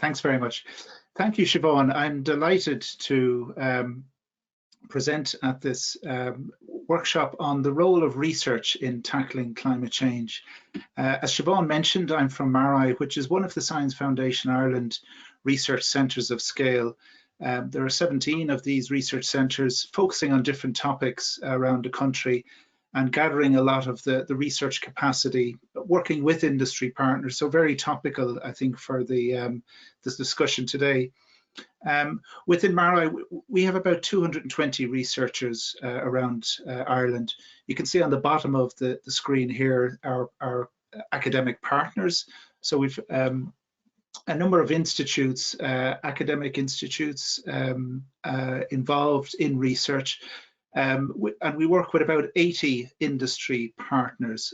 Thanks very much. Thank you, Siobhan. I'm delighted to present at this workshop on the role of research in tackling climate change. As Siobhan mentioned, I'm from MaREI, which is one of the Science Foundation Ireland research centres of scale. There are 17 of these research centres focusing on different topics around the country and gathering a lot of the research capacity, working with industry partners. So very topical, I think, for this discussion today. Within MaREI, we have about 220 researchers around Ireland. You can see on the bottom of the screen here our academic partners. So we've a number of institutes, academic institutes involved in research. And we work with about 80 industry partners.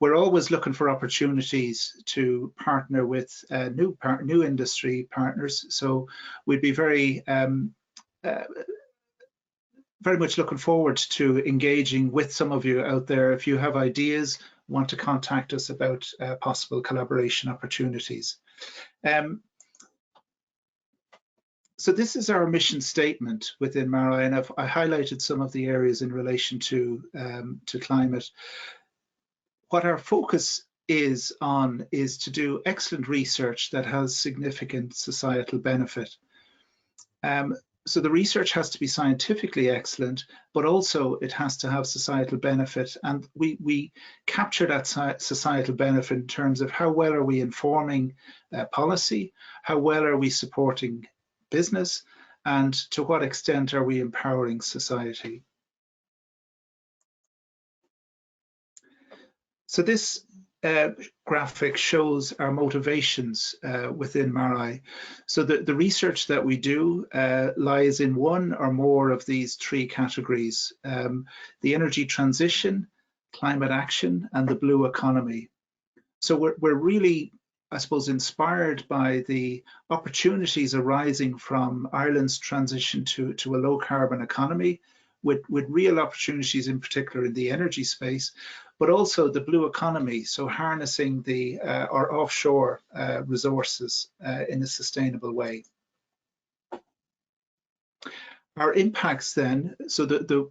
We're always looking for opportunities to partner with new industry partners. So we'd be very much looking forward to engaging with some of you out there. If you have ideas, want to contact us about possible collaboration opportunities. So this is our mission statement within MaREI, and I highlighted some of the areas in relation to climate. What our focus is on is to do excellent research that has significant societal benefit. So the research has to be scientifically excellent, but also it has to have societal benefit. And we capture that societal benefit in terms of how well are we informing policy, how well are we supporting business, and to what extent are we empowering society. So this graphic shows our motivations within MaREI. So the research that we do lies in one or more of these three categories: the energy transition, climate action, and the blue economy. So we're really, I suppose, inspired by the opportunities arising from Ireland's transition to a low carbon economy, with real opportunities in particular in the energy space, but also the blue economy, so harnessing our offshore resources in a sustainable way. Our impacts then, so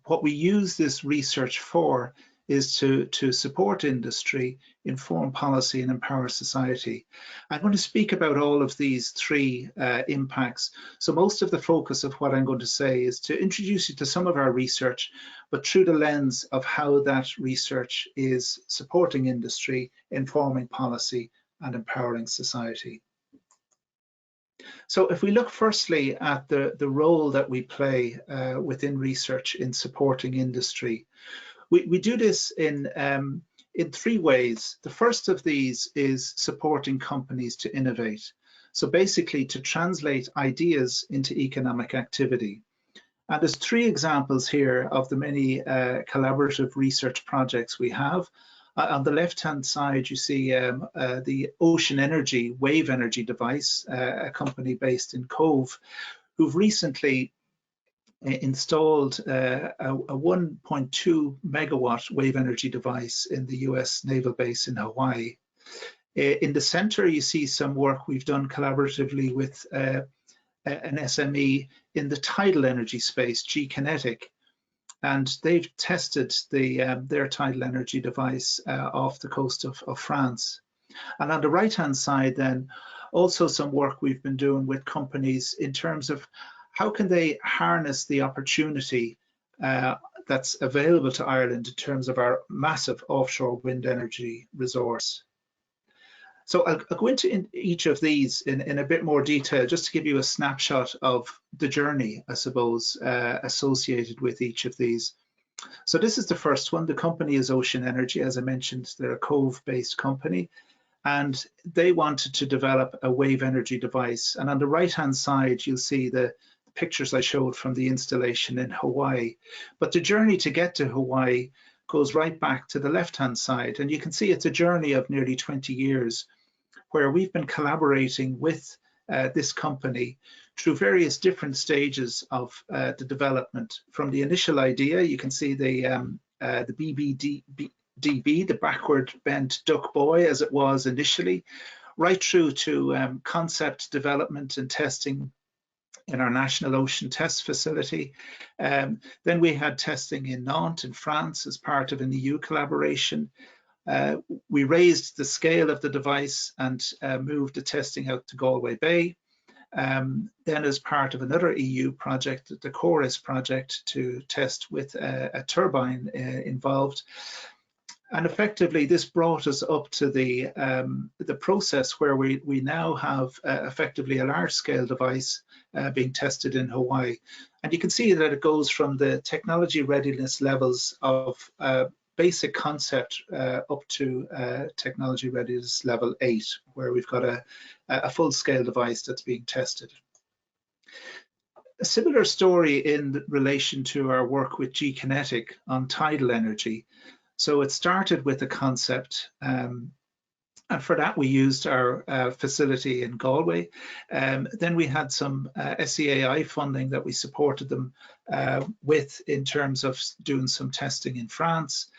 what we use this research for is to support industry, inform policy, and empower society. I'm going to speak about all of these three impacts. So most of the focus of what I'm going to say is to introduce you to some of our research, but through the lens of how that research is supporting industry, informing policy, and empowering society. So if we look firstly at the role that we play within research in supporting industry, we do this in three ways. The first of these is supporting companies to innovate. So basically to translate ideas into economic activity. And there's three examples here of the many collaborative research projects we have. On the left-hand side, you see the Ocean Energy wave energy device, a company based in Cove, who've recently installed a 1.2 megawatt wave energy device in the US naval base in Hawaii. In the center, you see some work we've done collaboratively with an SME in the tidal energy space, G-Kinetic, and they've tested their tidal energy device off the coast of France. And on the right-hand side then, also some work we've been doing with companies in terms of how can they harness the opportunity that's available to Ireland in terms of our massive offshore wind energy resource. So I'll go into each of these in a bit more detail, just to give you a snapshot of the journey, I suppose, associated with each of these. So this is the first one. The company is Ocean Energy. As I mentioned, they're a Cove-based company, and they wanted to develop a wave energy device. And on the right-hand side, you'll see the pictures I showed from the installation in Hawaii. But the journey to get to Hawaii goes right back to the left-hand side. And you can see it's a journey of nearly 20 years where we've been collaborating with this company through various different stages of the development. From the initial idea, you can see the BBDB, the backward bent duck buoy as it was initially, right through to concept development and testing in our National Ocean Test Facility. Then we had testing in Nantes in France as part of an EU collaboration. We raised the scale of the device and moved the testing out to Galway Bay. Then as part of another EU project, the CHORUS project, to test with a turbine involved. And effectively, this brought us up to the process where we now have effectively a large-scale device being tested in Hawaii. And you can see that it goes from the technology readiness levels of basic concept up to technology readiness level 8, where we've got a full-scale device that's being tested. A similar story in relation to our work with G-Kinetic on tidal energy. So it started with a concept, and for that we used our facility in Galway. Then we had some SEAI funding that we supported them with in terms of doing some testing in France.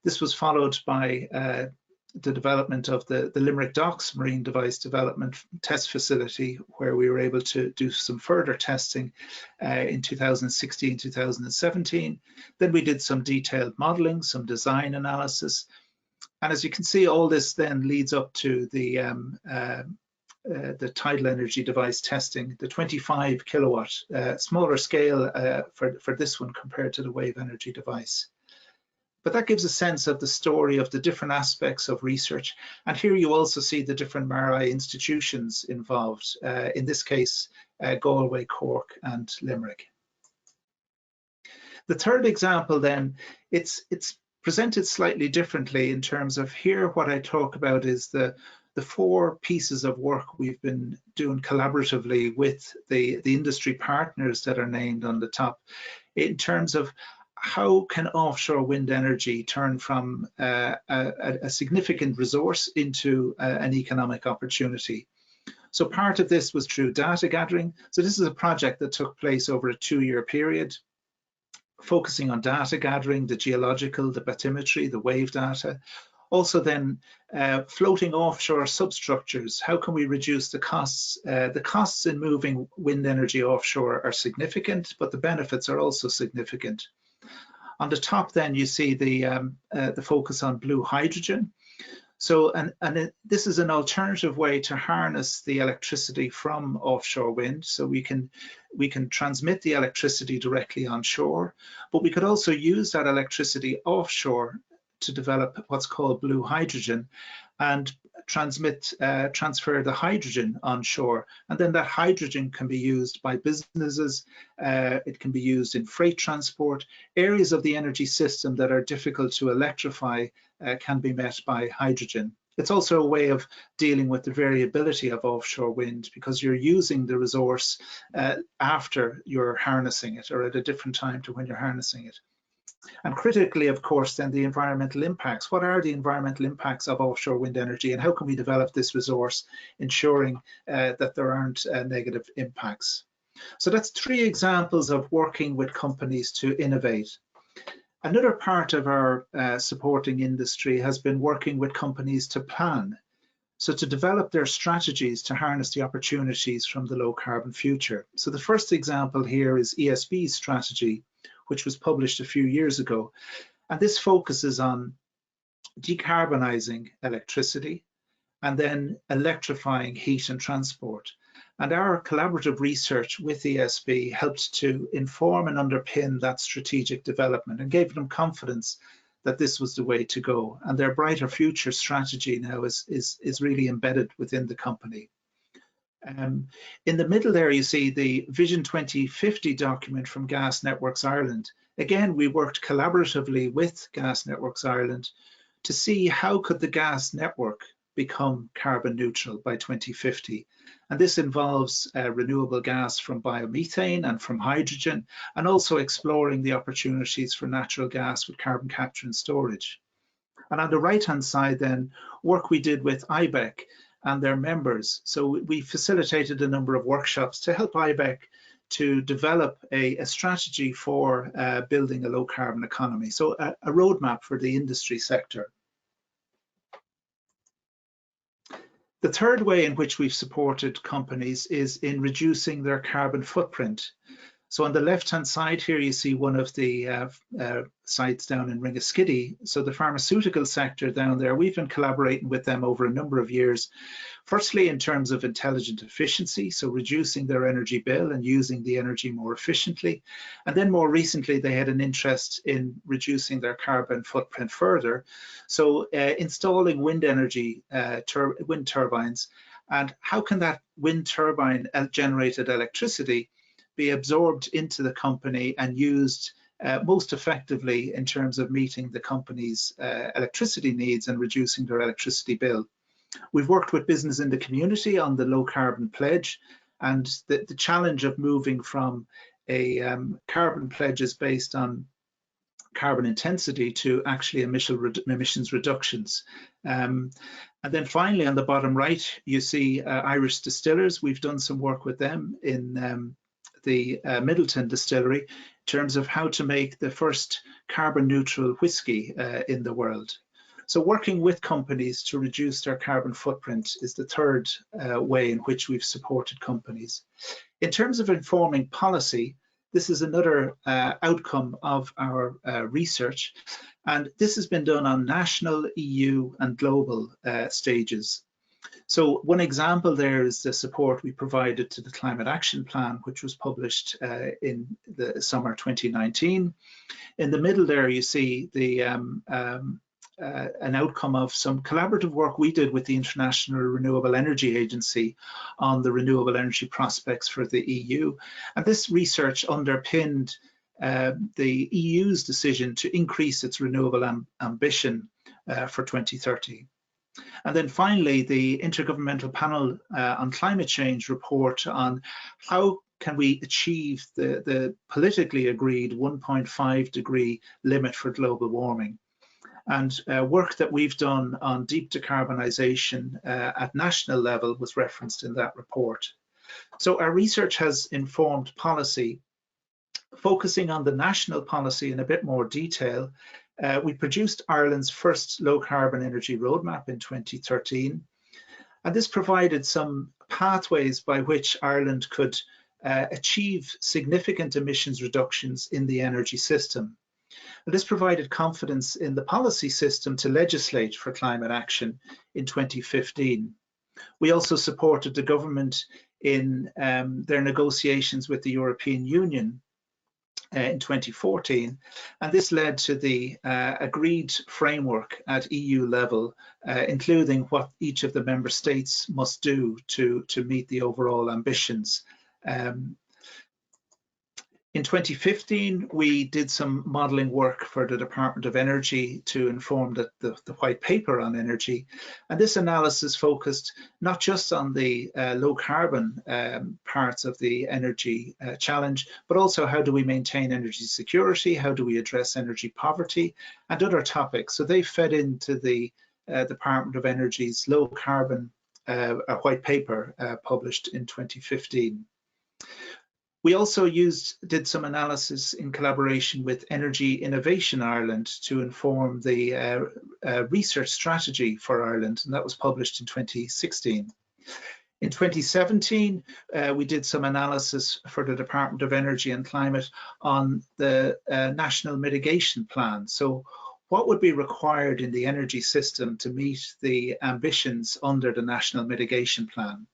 This was followed by the development of the Limerick Docks Marine Device Development Test Facility, where we were able to do some further testing in 2016, 2017. Then we did some detailed modeling, some design analysis. And as you can see, all this then leads up to the tidal energy device testing, the 25 kilowatt, smaller scale for this one compared to the wave energy device. But that gives a sense of the story of the different aspects of research. And here you also see the different MaREI institutions involved, in this case, Galway, Cork, and Limerick. The third example then, it's presented slightly differently in terms of here what I talk about is the 4 pieces of work we've been doing collaboratively with the industry partners that are named on the top, in terms of how can offshore wind energy turn from a significant resource into an economic opportunity. So part of this was through data gathering. So this is a project that took place over a 2-year period, focusing on data gathering, the geological, the bathymetry, the wave data. Also then floating offshore substructures. How can we reduce the costs? The costs in moving wind energy offshore are significant, but the benefits are also significant. On the top then you see the focus on blue hydrogen. So this is an alternative way to harness the electricity from offshore wind. So we can transmit the electricity directly onshore, but we could also use that electricity offshore to develop what's called blue hydrogen and transfer the hydrogen onshore. And then that hydrogen can be used by businesses. It can be used in freight transport. Areas of the energy system that are difficult to electrify can be met by hydrogen. It's also a way of dealing with the variability of offshore wind, because you're using the resource after you're harnessing it, or at a different time to when you're harnessing it. And critically, of course, then the environmental impacts. What are the environmental impacts of offshore wind energy, and how can we develop this resource, ensuring that there aren't negative impacts? So that's 3 examples of working with companies to innovate. Another part of our supporting industry has been working with companies to plan. So to develop their strategies to harness the opportunities from the low carbon future. So the first example here is ESB's strategy, which was published a few years ago. And this focuses on decarbonizing electricity and then electrifying heat and transport. And our collaborative research with ESB helped to inform and underpin that strategic development and gave them confidence that this was the way to go. And their brighter future strategy now is really embedded within the company. In the middle there, you see the Vision 2050 document from Gas Networks Ireland. Again, we worked collaboratively with Gas Networks Ireland to see how could the gas network become carbon neutral by 2050. And this involves renewable gas from biomethane and from hydrogen, and also exploring the opportunities for natural gas with carbon capture and storage. And on the right-hand side then, work we did with IBEC and their members. So we facilitated a number of workshops to help IBEC to develop a strategy for building a low carbon economy. So a roadmap for the industry sector. The third way in which we've supported companies is in reducing their carbon footprint. So on the left-hand side here, you see one of the sites down in Ringaskiddy. So the pharmaceutical sector down there, we've been collaborating with them over a number of years. Firstly, in terms of intelligent efficiency, so reducing their energy bill and using the energy more efficiently. And then more recently, they had an interest in reducing their carbon footprint further. So installing wind energy, wind turbines, and how can that wind turbine generated electricity be absorbed into the company and used most effectively in terms of meeting the company's electricity needs and reducing their electricity bill. We've worked with business in the community on the low carbon pledge, and the challenge of moving from a carbon pledges based on carbon intensity to actually emissions reductions. And then finally, on the bottom right, you see Irish distillers. We've done some work with them in the Middleton distillery in terms of how to make the first carbon neutral whiskey in the world. So working with companies to reduce their carbon footprint is the third way in which we've supported companies. In terms of informing policy, this is another outcome of our research, and this has been done on national, EU and global stages. So one example there is the support we provided to the Climate Action Plan, which was published in the summer 2019. In the middle there, you see the an outcome of some collaborative work we did with the International Renewable Energy Agency on the renewable energy prospects for the EU. And this research underpinned the EU's decision to increase its renewable ambition for 2030. And then finally, the Intergovernmental Panel on Climate Change report on how can we achieve the politically agreed 1.5 degree limit for global warming. And work that we've done on deep decarbonisation at national level was referenced in that report. So our research has informed policy. Focusing on the national policy in a bit more detail, we produced Ireland's first low carbon energy roadmap in 2013, and this provided some pathways by which Ireland could achieve significant emissions reductions in the energy system. And this provided confidence in the policy system to legislate for climate action in 2015. We also supported the government in their negotiations with the European Union in 2014, and this led to the agreed framework at EU level, including what each of the member states must do to meet the overall ambitions. In 2015, we did some modelling work for the Department of Energy to inform the white paper on energy. And this analysis focused not just on the low carbon parts of the energy challenge, but also how do we maintain energy security, how do we address energy poverty, and other topics. So they fed into the Department of Energy's low carbon white paper published in 2015. We also did some analysis in collaboration with Energy Innovation Ireland to inform the research strategy for Ireland, and that was published in 2016. In 2017, we did some analysis for the Department of Energy and Climate on the National Mitigation Plan. So what would be required in the energy system to meet the ambitions under the National Mitigation Plan?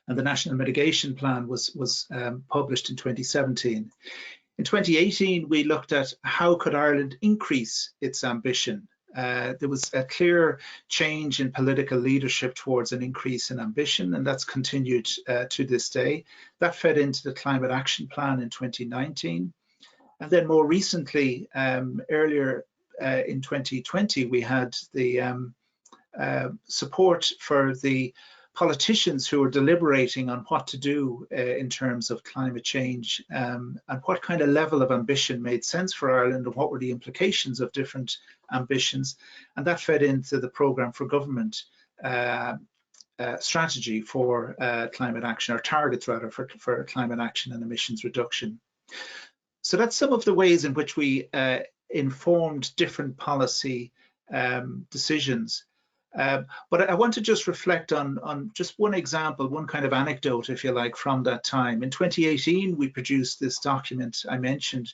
And the National Mitigation Plan was published in 2017. In 2018, we looked at how could Ireland increase its ambition. There was a clear change in political leadership towards an increase in ambition, and that's continued to this day. That fed into the Climate Action Plan in 2019. And then more recently, earlier in 2020, we had the support for the politicians who are deliberating on what to do in terms of climate change and what kind of level of ambition made sense for Ireland and what were the implications of different ambitions. And that fed into the programme for government strategy for climate action, or targets rather, for climate action and emissions reduction. So that's some of the ways in which we informed different policy decisions. But I want to just reflect on just one example, one kind of anecdote, if you like, from that time. In 2018, we produced this document I mentioned,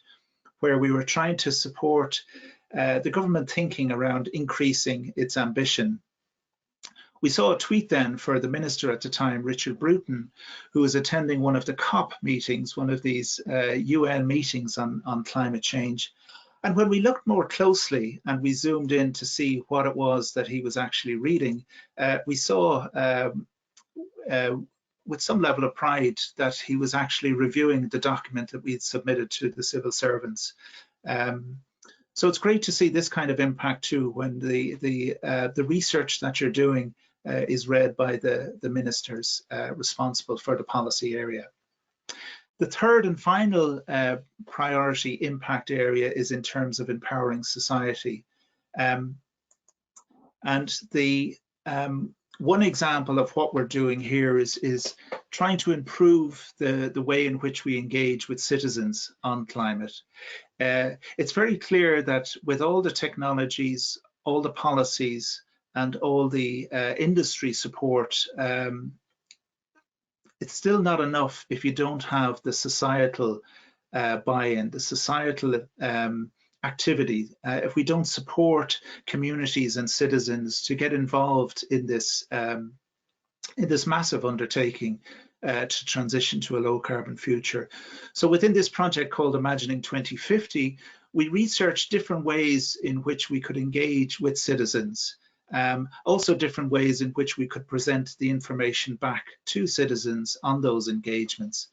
where we were trying to support the government thinking around increasing its ambition. We saw a tweet then for the minister at the time, Richard Bruton, who was attending one of the COP meetings, one of these UN meetings on climate change. And when we looked more closely and we zoomed in to see what it was that he was actually reading, we saw with some level of pride that he was actually reviewing the document that we had submitted to the civil servants. So it's great to see this kind of impact too, when the research that you're doing is read by the ministers responsible for the policy area. The third and final priority impact area is in terms of empowering society. And the one example of what we're doing here is trying to improve the way in which we engage with citizens on climate. It's very clear that with all the technologies, all the policies, and all the industry support, it's still not enough if you don't have the societal buy-in, the societal activity. If we don't support communities and citizens to get involved in this massive undertaking to transition to a low carbon future. So within this project called Imagining 2050, we researched different ways in which we could engage with citizens. Also different ways in which we could present the information back to citizens on those engagements.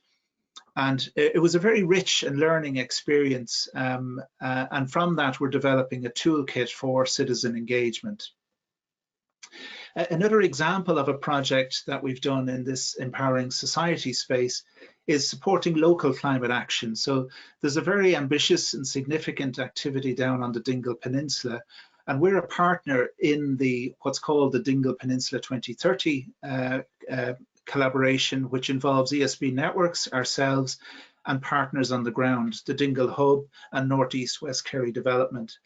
And it was a very rich and learning experience. And from that, we're developing a toolkit for citizen engagement. Another example of a project that we've done in this empowering society space is supporting local climate action. So there's a very ambitious and significant activity down on the Dingle Peninsula, and we're a partner in what's called the Dingle Peninsula 2030 collaboration, which involves ESB Networks, ourselves, and partners on the ground, the Dingle Hub and Northeast West Kerry Development.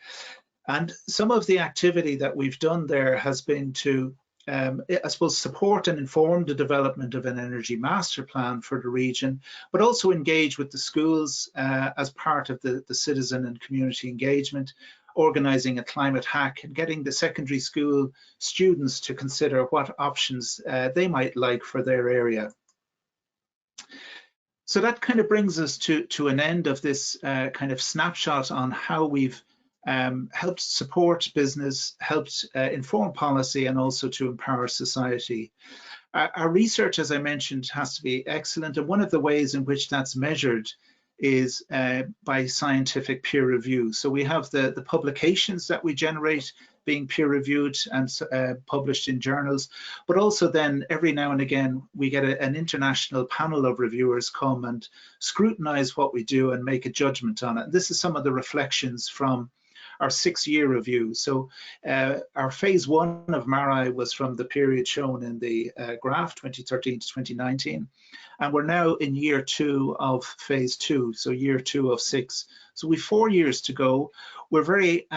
And some of the activity that we've done there has been to, I suppose, support and inform the development of an energy master plan for the region, but also engage with the schools as part of the citizen and community engagement, organising a climate hack and getting the secondary school students to consider what options they might like for their area. So that kind of brings us to an end of this kind of snapshot on how we've helped support business, helped inform policy, and also to empower society. Our research, as I mentioned, has to be excellent, and one of the ways in which that's measured is by scientific peer review. So we have the publications that we generate being peer reviewed and published in journals, but also then every now and again we get an international panel of reviewers come and scrutinize what we do and make a judgment on it. And this is some of the reflections from our 6-year review. So our phase 1 of MaREI was from the period shown in the graph, 2013 to 2019. And we're now in year 2 of phase 2, so year 2 of 6. So we've 4 years to go. We're very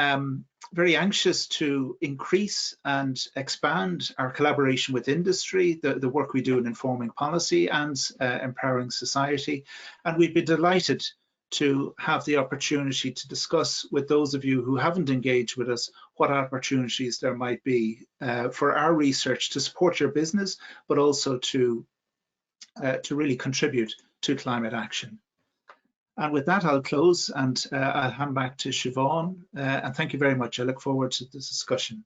anxious to increase and expand our collaboration with industry, the work we do in informing policy and empowering society. And we'd be delighted to have the opportunity to discuss with those of you who haven't engaged with us what opportunities there might be for our research to support your business, but also to really contribute to climate action. And with that, I'll close and I'll hand back to Siobhan. And thank you very much. I look forward to this discussion.